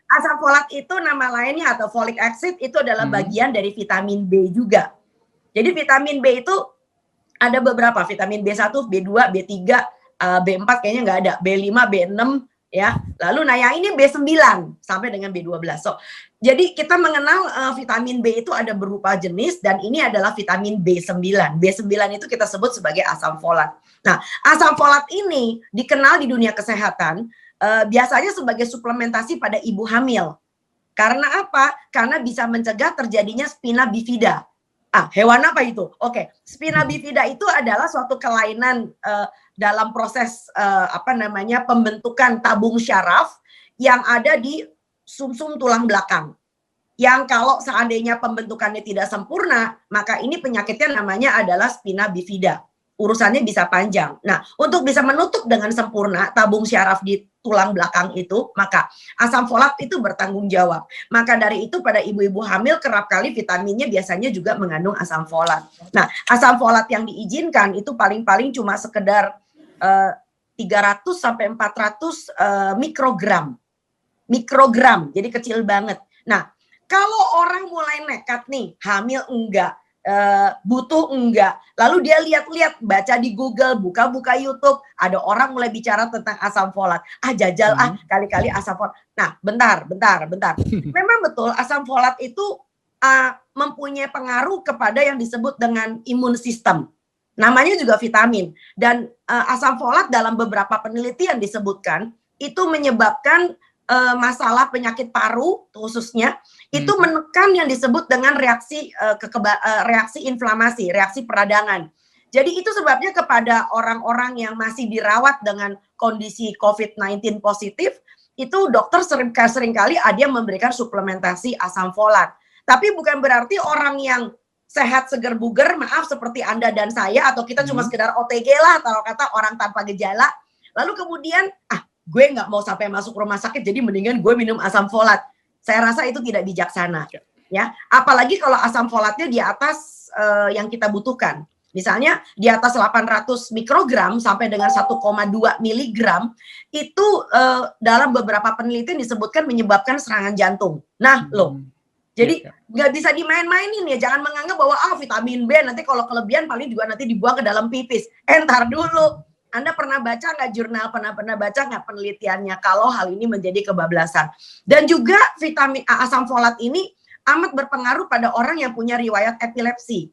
Asam folat itu nama lainnya atau folic acid itu adalah bagian dari vitamin B juga. Jadi vitamin B itu ada beberapa, vitamin B1, B2, B3, B4 kayaknya nggak ada, B5, B6 ya. Lalu yang ini B9 sampai dengan B12. So, jadi kita mengenal vitamin B itu ada berupa jenis dan ini adalah vitamin B9. B9 itu kita sebut sebagai asam folat. Nah, asam folat ini dikenal di dunia kesehatan biasanya sebagai suplementasi pada ibu hamil. Karena apa? Karena bisa mencegah terjadinya spina bifida. Hewan apa itu? Oke, spina bifida itu adalah suatu kelainan dalam proses pembentukan tabung syaraf yang ada di sumsum tulang belakang. Yang kalau seandainya pembentukannya tidak sempurna, maka ini penyakitnya namanya adalah spina bifida. Urusannya bisa panjang. Nah, untuk bisa menutup dengan sempurna tabung syaraf di tulang belakang itu, maka asam folat itu bertanggung jawab. Maka dari itu pada ibu-ibu hamil kerap kali vitaminnya biasanya juga mengandung asam folat. Nah, asam folat yang diizinkan itu paling-paling cuma sekedar 300 sampai 400 mikrogram. Mikrogram, jadi kecil banget. Nah, kalau orang mulai nekat nih, hamil enggak, butuh enggak, lalu dia lihat-lihat, baca di Google, buka-buka YouTube, ada orang mulai bicara tentang asam folat. Jajal kali-kali asam folat. Nah, bentar. Memang betul asam folat itu mempunyai pengaruh kepada yang disebut dengan imun sistem. Namanya juga vitamin. Dan asam folat dalam beberapa penelitian disebutkan itu menyebabkan masalah penyakit paru khususnya itu menekan yang disebut dengan reaksi reaksi inflamasi, reaksi peradangan. Jadi itu sebabnya kepada orang-orang yang masih dirawat dengan kondisi COVID-19 positif, itu dokter seringkali ada yang memberikan suplementasi asam folat. Tapi bukan berarti orang yang sehat seger buger, maaf seperti Anda dan saya, atau kita cuma sekedar OTG lah, atau kata orang tanpa gejala, lalu kemudian gue nggak mau sampai masuk rumah sakit, jadi mendingan gue minum asam folat. Saya rasa itu tidak bijaksana, ya. Apalagi kalau asam folatnya di atas yang kita butuhkan. Misalnya di atas 800 mikrogram sampai dengan 1,2 miligram, itu dalam beberapa penelitian disebutkan menyebabkan serangan jantung. Nah, jadi nggak bisa dimain-mainin ya. Jangan menganggap bahwa vitamin B nanti kalau kelebihan paling juga nanti dibuang ke dalam pipis. Entar dulu. Anda pernah baca nggak jurnal, pernah baca nggak penelitiannya kalau hal ini menjadi kebablasan. Dan juga vitamin asam folat ini amat berpengaruh pada orang yang punya riwayat epilepsi,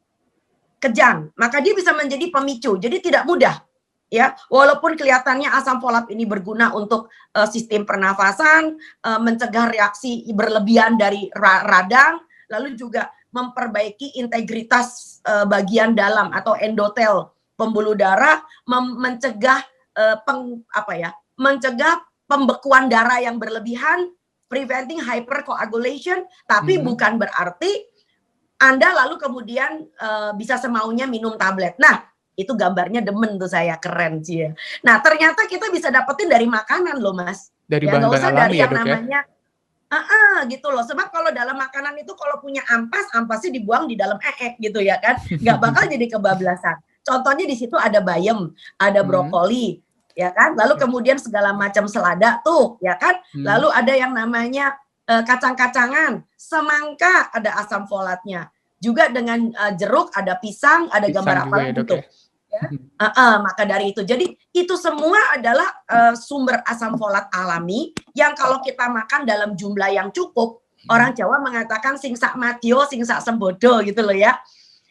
kejang. Maka dia bisa menjadi pemicu, jadi tidak mudah. Ya, walaupun kelihatannya asam folat ini berguna untuk sistem pernafasan, mencegah reaksi berlebihan dari radang, lalu juga memperbaiki integritas bagian dalam atau endotel pembuluh darah, mencegah mencegah pembekuan darah yang berlebihan, preventing hypercoagulation, tapi bukan berarti Anda lalu kemudian bisa semaunya minum tablet. Nah, itu gambarnya demen tuh saya, keren sih ya. Nah, ternyata kita bisa dapetin dari makanan loh, Mas. Dari bahan-bahan alami dari ya, yang Dok, namanya gitu loh. Sebab kalau dalam makanan itu kalau punya ampasnya dibuang di dalam gitu ya kan. Nggak bakal jadi kebablasan. Contohnya di situ ada bayam, ada brokoli, ya kan. Lalu kemudian segala macam selada tuh, ya kan. Lalu ada yang namanya kacang-kacangan, semangka ada asam folatnya. Juga dengan jeruk, ada pisang, ada gambar apa gitu. Ya. Maka dari itu, jadi itu semua adalah sumber asam folat alami yang kalau kita makan dalam jumlah yang cukup, orang Jawa mengatakan singsak matio, singsak sembodo gitu loh ya.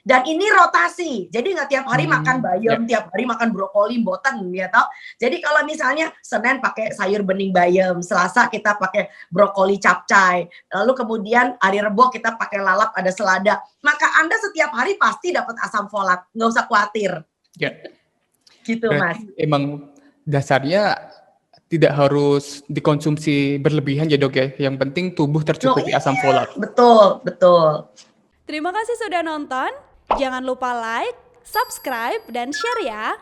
Dan ini rotasi, jadi nggak tiap hari makan bayam, tiap hari makan brokoli, boten ya tau. Jadi kalau misalnya Senin pakai sayur bening bayam, Selasa kita pakai brokoli capcay, lalu kemudian hari Rebo kita pakai lalap ada selada, maka Anda setiap hari pasti dapat asam folat, nggak usah khawatir. Ya. Gitu, berarti Mas. Emang dasarnya tidak harus dikonsumsi berlebihan ya, Dok ya. Yang penting tubuh tercukupi asam folat. Betul. Terima kasih sudah nonton. Jangan lupa like, subscribe, dan share ya.